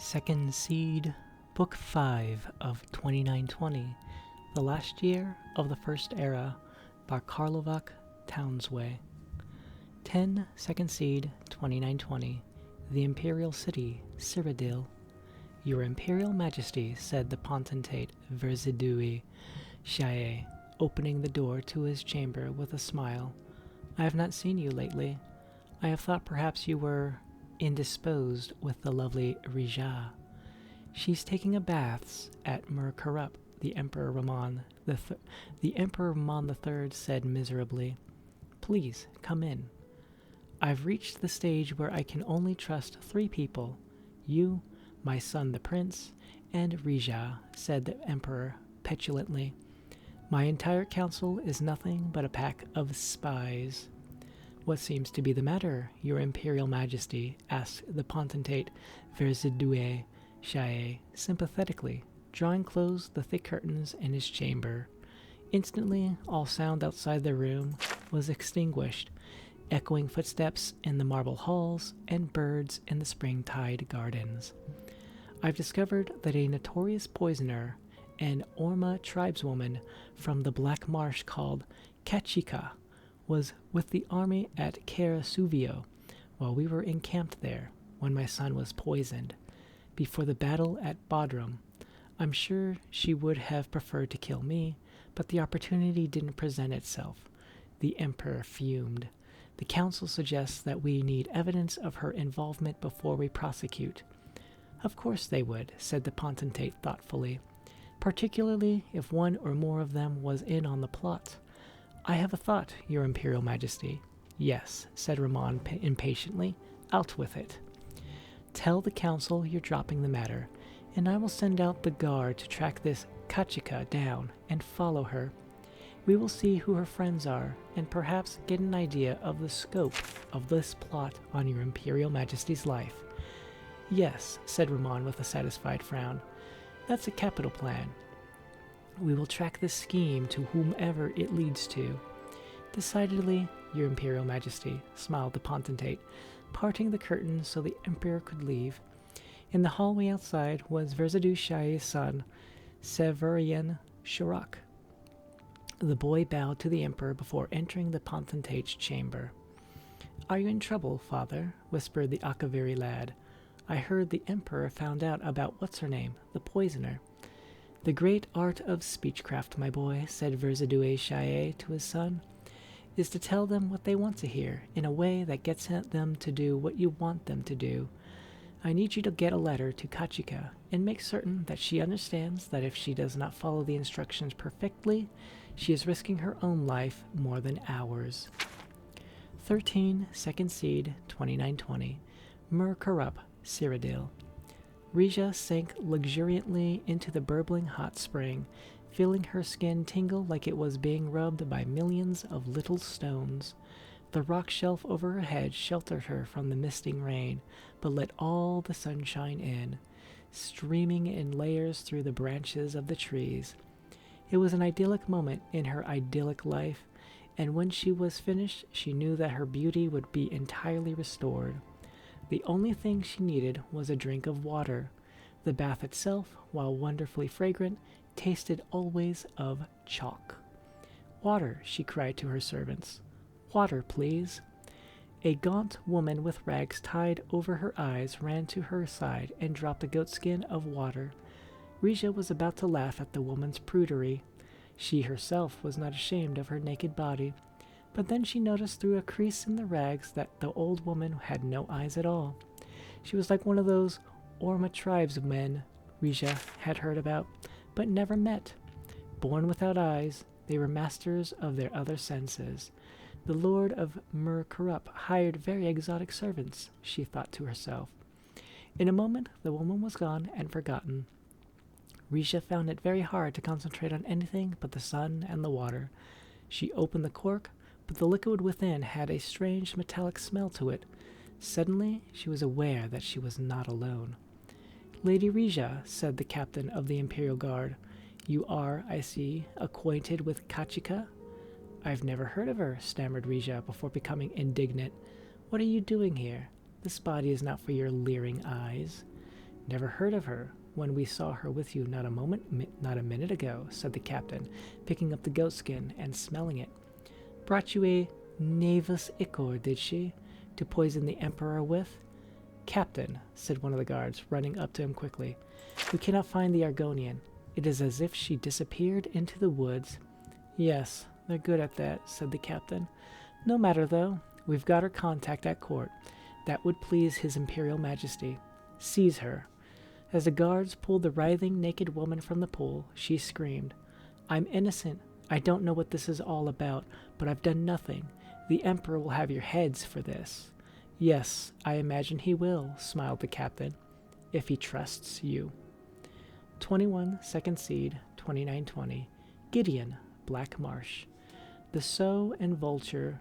Second Seed, Book 5 of 2920, The Last Year of the First Era, by Karlovac Townsway. 10 Second Seed, 2920, The Imperial City, Cyrodiil. Your Imperial Majesty, said the potentate Verzidui Shae, opening the door to his chamber with a smile. I have not seen you lately. I have thought perhaps you were indisposed with the lovely Rija. She's taking a baths at Murkarup, the Emperor Ramon III said miserably. Please, come in. I've reached the stage where I can only trust 3 people. You, my son the prince, and Rija, said the Emperor petulantly. My entire council is nothing but a pack of spies. What seems to be the matter, Your Imperial Majesty? Asked the potentate Verzidue Shae sympathetically, drawing close the thick curtains in his chamber. Instantly, all sound outside the room was extinguished, echoing footsteps in the marble halls and birds in the springtide gardens. I've discovered that a notorious poisoner, an Orma tribeswoman from the Black Marsh called Kachika, was with the army at Karasuvio while we were encamped there when my son was poisoned. Before the battle at Bodrum, I'm sure she would have preferred to kill me, but the opportunity didn't present itself. The Emperor fumed. The council suggests that we need evidence of her involvement before we prosecute. Of course they would, said the potentate thoughtfully, particularly if one or more of them was in on the plot. I have a thought, Your Imperial Majesty. Yes, said Ramon impatiently. Out with it. Tell the council you're dropping the matter, and I will send out the guard to track this Kachika down and follow her. We will see who her friends are, and perhaps get an idea of the scope of this plot on Your Imperial Majesty's life. Yes, said Ramon with a satisfied frown. That's a capital plan. We will track this scheme to whomever it leads to. Decidedly, Your Imperial Majesty, smiled the potentate, parting the curtains so the Emperor could leave. In the hallway outside was Verzidue Shae's son, Severian Shurak. The boy bowed to the Emperor before entering the potentate's chamber. Are you in trouble, father? Whispered the Akaviri lad. I heard the Emperor found out about what's-her-name, the poisoner. The great art of speechcraft, my boy, said Verzidue Shae to his son, is to tell them what they want to hear in a way that gets them to do what you want them to do. I need you to get a letter to Kachika and make certain that she understands that if she does not follow the instructions perfectly, she is risking her own life more than ours. 13 Second Seed 2920, Murkarup, Cyrodiil. Rija sank luxuriantly into the burbling hot spring, feeling her skin tingle like it was being rubbed by millions of little stones. The rock shelf over her head sheltered her from the misting rain, but let all the sunshine in, streaming in layers through the branches of the trees. It was an idyllic moment in her idyllic life, and when she was finished, she knew that her beauty would be entirely restored. The only thing she needed was a drink of water. The bath itself, while wonderfully fragrant, tasted always of chalk. Water, she cried to her servants. Water, please. A gaunt woman with rags tied over her eyes ran to her side and dropped a goatskin of water. Rija was about to laugh at the woman's prudery. She herself was not ashamed of her naked body. But then she noticed through a crease in the rags that the old woman had no eyes at all. She was like one of those Orma tribesmen Rija had heard about, but never met. Born without eyes, they were masters of their other senses. The Lord of Murkarup hired very exotic servants, she thought to herself. In a moment, the woman was gone and forgotten. Rija found it very hard to concentrate on anything but the sun and the water. She opened the cork, but the liquid within had a strange metallic smell to it. Suddenly, she was aware that she was not alone. Lady Rija, said the captain of the Imperial Guard, you are, I see, acquainted with Kachika? I've never heard of her, stammered Rija before becoming indignant. What are you doing here? This body is not for your leering eyes. Never heard of her when we saw her with you not a minute ago, said the captain, picking up the goat skin and smelling it. Brought you a Navis ichor, did she, to poison the Emperor with? Captain, said one of the guards, running up to him quickly, we cannot find the Argonian. It is as if she disappeared into the woods. Yes, they're good at that, said the captain. No matter, though. We've got her contact at court. That would please his Imperial Majesty. Seize her. As the guards pulled the writhing, naked woman from the pool, she screamed, I'm innocent. I don't know what this is all about, but I've done nothing. The Emperor will have your heads for this. Yes, I imagine he will, smiled the captain, if he trusts you. 21 Second Seed, 2920. Gideon, Black Marsh. The Sow and Vulture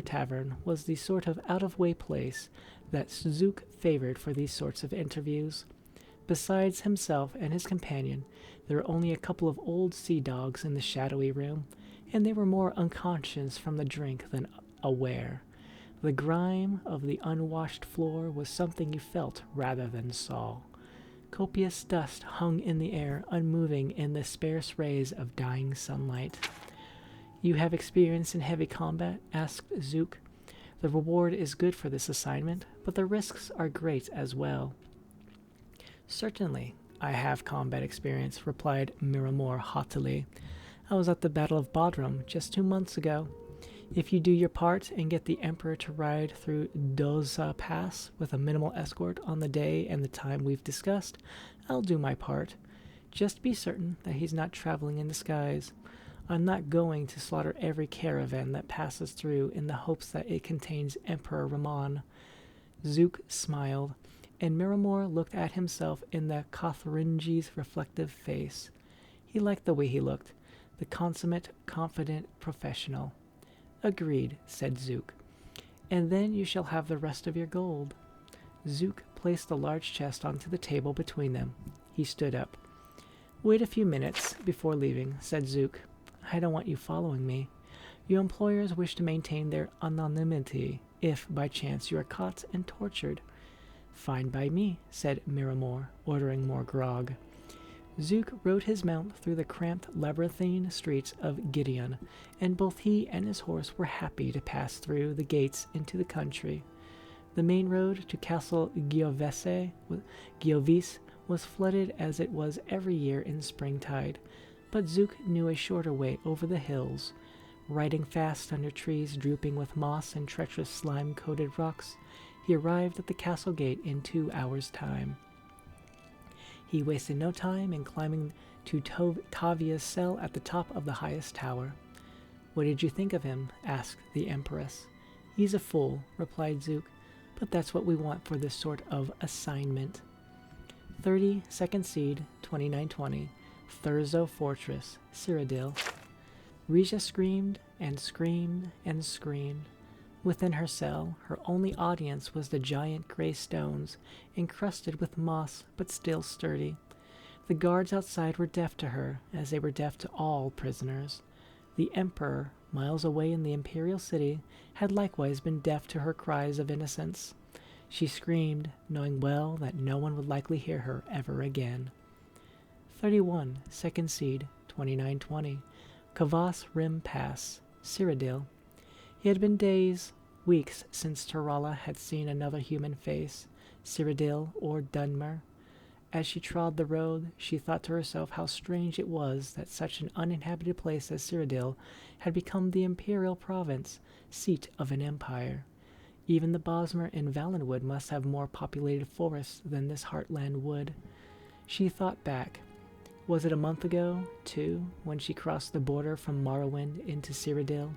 Tavern was the sort of out-of-way place that Zook favored for these sorts of interviews. Besides himself and his companion, there were only a couple of old sea dogs in the shadowy room, and they were more unconscious from the drink than aware. The grime of the unwashed floor was something you felt rather than saw. Copious dust hung in the air, unmoving in the sparse rays of dying sunlight. You have experience in heavy combat? Asked Zook. The reward is good for this assignment, but the risks are great as well. Certainly, I have combat experience, replied Miramor haughtily. I was at the Battle of Bodrum just 2 months ago. If you do your part and get the Emperor to ride through Doza Pass with a minimal escort on the day and the time we've discussed, I'll do my part. Just be certain that he's not traveling in disguise. I'm not going to slaughter every caravan that passes through in the hopes that it contains Emperor Ramon. Zook smiled, and Miramor looked at himself in the Kothringi's reflective face. He liked the way he looked, the consummate, confident professional. Agreed, said Zook. And then you shall have the rest of your gold. Zook placed the large chest onto the table between them. He stood up. Wait a few minutes before leaving, said Zook. I don't want you following me. Your employers wish to maintain their anonymity if, by chance, you are caught and tortured. Fine by me, said Miramor, ordering more grog. Zook rode his mount through the cramped labyrinthine streets of Gideon, and both he and his horse were happy to pass through the gates into the country. The main road to Castle Giovis was flooded as it was every year in springtide, but Zook knew a shorter way over the hills. Riding fast under trees drooping with moss and treacherous slime-coated rocks, he arrived at the castle gate in 2 hours' time. He wasted no time in climbing to Tavia's cell at the top of the highest tower. What did you think of him? Asked the Empress. He's a fool, replied Zook, but that's what we want for this sort of assignment. 30 Second Seed, 2920. Thurzo Fortress, Cyrodiil. Rija screamed and screamed and screamed. Within her cell, her only audience was the giant gray stones, encrusted with moss but still sturdy. The guards outside were deaf to her, as they were deaf to all prisoners. The Emperor, miles away in the Imperial City, had likewise been deaf to her cries of innocence. She screamed, knowing well that no one would likely hear her ever again. 31 Second Seed, 2920. Kavas Rim Pass, Cyrodiil. It had been days, weeks since Tarala had seen another human face, Cyrodiil or Dunmer. As she trod the road, she thought to herself how strange it was that such an uninhabited place as Cyrodiil had become the imperial province, seat of an empire. Even the Bosmer in Valenwood must have more populated forests than this heartland would. She thought back. Was it a month ago, too, when she crossed the border from Morrowind into Cyrodiil?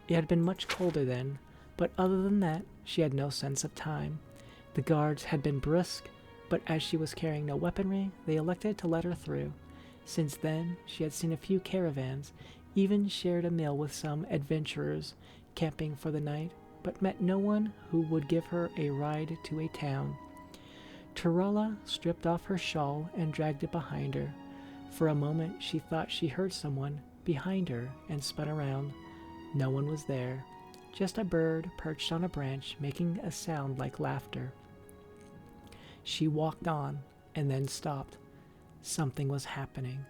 It had been much colder then, but other than that, she had no sense of time. The guards had been brusque, but as she was carrying no weaponry, they elected to let her through. Since then, she had seen a few caravans, even shared a meal with some adventurers camping for the night, but met no one who would give her a ride to a town. Tarala stripped off her shawl and dragged it behind her. For a moment she thought she heard someone behind her and spun around. No one was there, just a bird perched on a branch making a sound like laughter. She walked on and then stopped. Something was happening.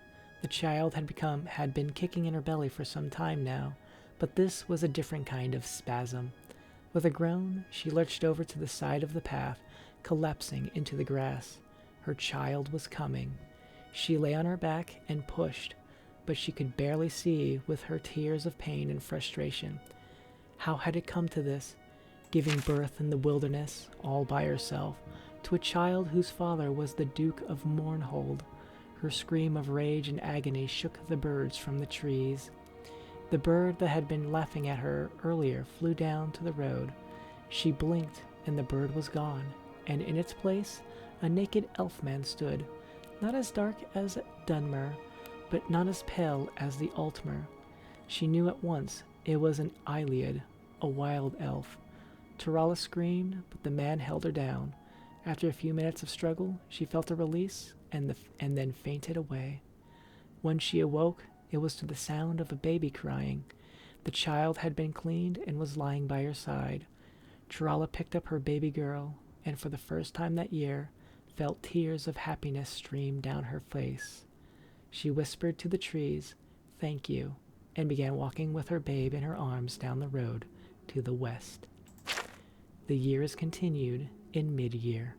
The child had been kicking in her belly for some time now, but this was a different kind of spasm. With a groan, she lurched over to the side of the path, collapsing into the grass. Her child was coming. She lay on her back and pushed, but she could barely see with her tears of pain and frustration. How had it come to this? Giving birth in the wilderness, all by herself, to a child whose father was the Duke of Mournhold. Her scream of rage and agony shook the birds from the trees. The bird that had been laughing at her earlier flew down to the road. She blinked, and the bird was gone, and in its place a naked elfman stood, not as dark as Dunmer, but not as pale as the Altmer. She knew at once it was an Iliad, a wild elf. Tarala screamed, but the man held her down. After a few minutes of struggle, she felt a release and then fainted away. When she awoke, it was to the sound of a baby crying. The child had been cleaned and was lying by her side. Tarala picked up her baby girl, and for the first time that year, felt tears of happiness stream down her face. She whispered to the trees, "Thank you," and began walking with her babe in her arms down the road to the west. The year is continued in mid-year.